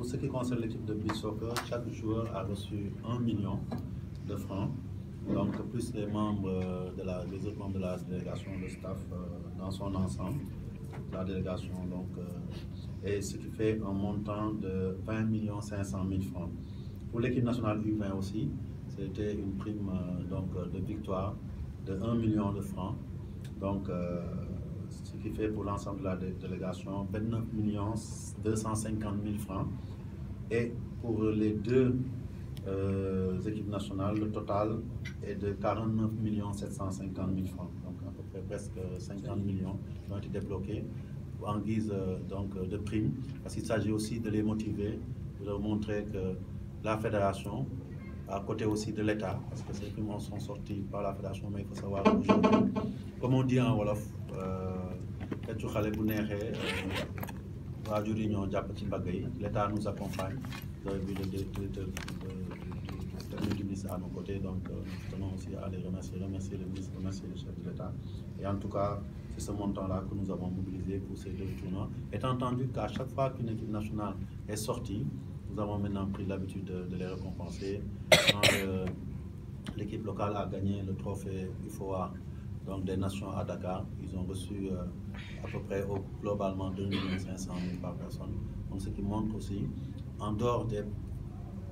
pour ce qui concerne l'équipe de beach soccer, chaque joueur a reçu 1 million de francs. Donc, plus les membres les autres membres de la délégation, le staff dans son ensemble, la délégation, donc, et ce qui fait un montant de 20 500 000 francs. Pour l'équipe nationale U20 aussi, c'était une prime de victoire de 1 million de francs. Donc, ce qui fait pour l'ensemble de la délégation 29 250 000 francs. Et pour les deux équipes nationales, le total est de 49 750 000 francs. Donc, à peu près presque 50 millions qui ont été débloqués en guise de prime. Parce qu'il s'agit aussi de les motiver, de leur montrer que la fédération, à côté aussi de l'État, parce que ces primes sont sortis par la fédération, mais il faut savoir aujourd'hui, comme on dit en Wolof, l'État nous accompagne. Vous avez vu le directeur du ministre à nos côtés, donc nous tenons aussi à les remercier le ministre, remercier le chef de l'État. Et en tout cas, c'est ce montant-là que nous avons mobilisé pour ces deux tournois. Étant entendu qu'à chaque fois qu'une équipe nationale est sortie, nous avons maintenant pris l'habitude de les récompenser. Quand l'équipe locale a gagné le trophée UFOA donc des nations à Dakar, ils ont reçu à peu près globalement 2 500 000 par personne. Donc ce qui montre aussi, en dehors des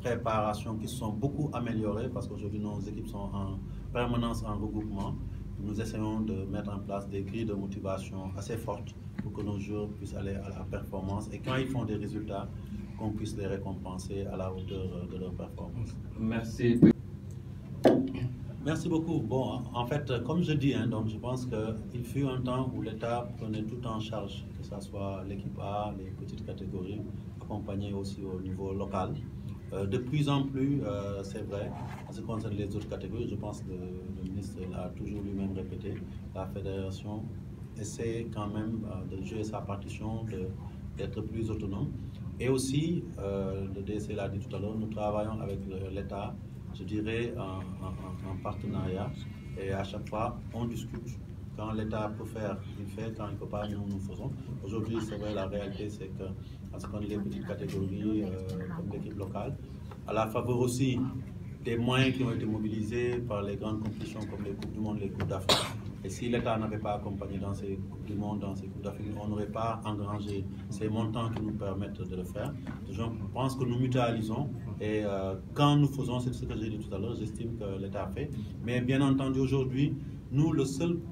préparations qui sont beaucoup améliorées, parce qu'aujourd'hui nos équipes sont en permanence en regroupement, nous essayons de mettre en place des grilles de motivation assez fortes pour que nos joueurs puissent aller à la performance et quand ils font des résultats, qu'on puisse les récompenser à la hauteur de leur performance. Merci. Merci beaucoup. Bon, en fait, comme je dis, donc je pense qu'il fut un temps où l'État prenait tout en charge, que ce soit l'équipe A, les petites catégories, accompagnées aussi au niveau local. De plus en plus, c'est vrai, en ce qui concerne les autres catégories, je pense que le ministre l'a toujours lui-même répété, la fédération essaie quand même de jouer sa partition, d'être plus autonome. Et aussi, le DSC l'a dit tout à l'heure, nous travaillons avec l'État, je dirais, en partenariat. Et à chaque fois, on discute. Quand l'État peut faire, il fait. Quand il ne peut pas, nous faisons. Aujourd'hui, c'est vrai, la réalité, c'est que, en ce qui concerne les petites catégories, comme l'équipe locale, à la faveur aussi des moyens qui ont été mobilisés par les grandes compétitions comme les Coupes du Monde, les Coupes d'Afrique. Et si l'État n'avait pas accompagné dans ces Coupes du Monde, dans ces Coupes d'Afrique, on n'aurait pas engrangé ces montants qui nous permettent de le faire. Je pense que nous mutualisons et quand nous faisons, c'est ce que j'ai dit tout à l'heure, j'estime que l'État fait. Mais bien entendu, aujourd'hui, nous,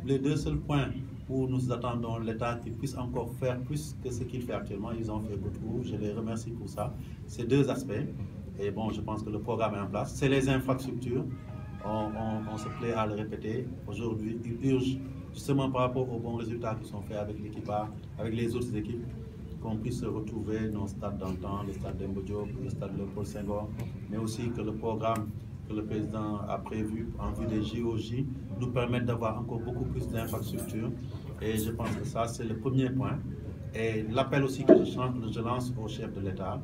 les deux seuls points où nous attendons l'État qui puisse encore faire plus que ce qu'il fait actuellement, ils ont fait beaucoup, je les remercie pour ça. Ces deux aspects. Et bon, je pense que le programme est en place. C'est les infrastructures. On se plaît à le répéter. Aujourd'hui, il urge, justement par rapport aux bons résultats qui sont faits avec l'équipe A, avec les autres équipes, qu'on puisse retrouver nos stades dans le temps, le stade d'Embodjo, le stade Léopold Senghor, mais aussi que le programme que le président a prévu en vue des JOJ nous permette d'avoir encore beaucoup plus d'infrastructures. Et je pense que ça, c'est le premier point. Et l'appel aussi que je lance au chef de l'État,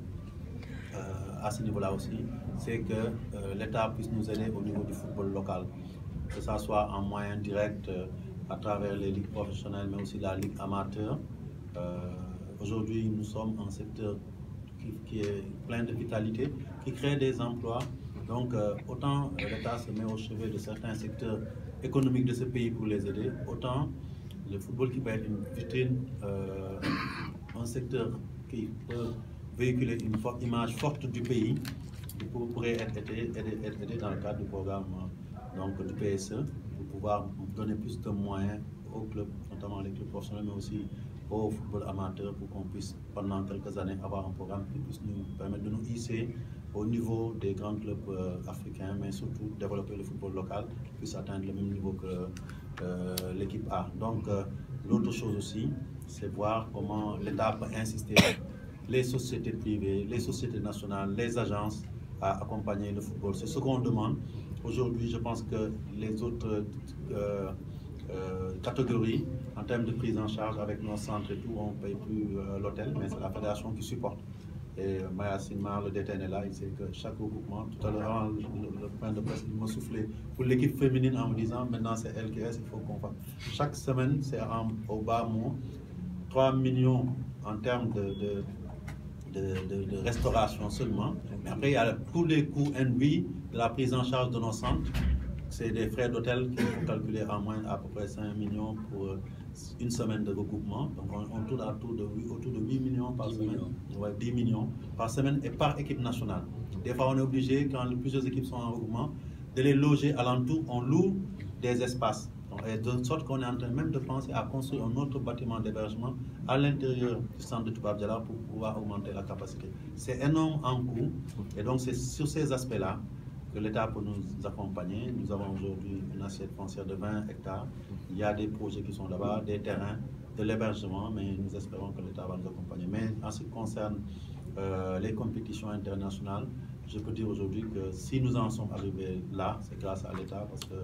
à ce niveau-là aussi, c'est que l'État puisse nous aider au niveau du football local, que ce soit en moyen direct à travers les ligues professionnelles, mais aussi la ligue amateur. Aujourd'hui, nous sommes un secteur qui est plein de vitalité, qui crée des emplois. Donc, autant l'État se met au chevet de certains secteurs économiques de ce pays pour les aider, autant le football qui peut être une vitrine, un secteur qui peut véhiculer une image forte du pays, qui pourrait être aidé dans le cadre du programme du PSE, pour pouvoir donner plus de moyens aux clubs, notamment les clubs professionnels, mais aussi au football amateur, pour qu'on puisse pendant quelques années avoir un programme qui puisse nous permettre de nous hisser au niveau des grands clubs africains, mais surtout développer le football local qui puisse atteindre le même niveau que l'équipe A. Donc l'autre chose aussi, c'est voir comment l'État peut insister les sociétés privées, les sociétés nationales, les agences à accompagner le football. C'est ce qu'on demande. Aujourd'hui, je pense que les autres catégories, en termes de prise en charge avec nos centres et tout, on ne paye plus l'hôtel, mais c'est la fédération qui supporte. Et Maya Sinmar, le DTN est là, il sait que chaque regroupement, tout à l'heure, le point de presse, il m'a soufflé pour l'équipe féminine en me disant maintenant c'est elle qui reste, il faut qu'on fasse. Chaque semaine, c'est au bas mot 3 millions en termes de de restauration seulement. Mais après, il y a tous les coûts induits de la prise en charge de nos centres. C'est des frais d'hôtel qu'il faut calculer à peu près 5 millions pour une semaine de regroupement. Donc on tourne autour de 8 millions par semaine. Ouais, 10 millions par semaine et par équipe nationale. Des fois, on est obligé, quand plusieurs équipes sont en regroupement, de les loger alentour. On loue des espaces. Et de sorte qu'on est en train même de penser à construire un autre bâtiment d'hébergement à l'intérieur du centre de Toubab Diala pour pouvoir augmenter la capacité. C'est énorme en coût. Et donc c'est sur ces aspects-là que l'État peut nous accompagner. Nous avons aujourd'hui une assiette foncière de 20 hectares. Il y a des projets qui sont là-bas, des terrains, de l'hébergement, mais nous espérons que l'État va nous accompagner. Mais en ce qui concerne les compétitions internationales, je peux dire aujourd'hui que si nous en sommes arrivés là, c'est grâce à l'État, parce que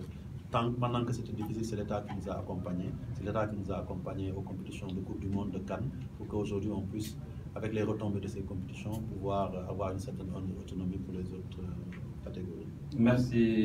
pendant que c'était difficile, c'est l'État qui nous a accompagnés. C'est l'État qui nous a accompagnés aux compétitions de Coupe du Monde de Cannes pour qu'aujourd'hui on puisse, avec les retombées de ces compétitions, pouvoir avoir une certaine autonomie pour les autres catégories. Merci.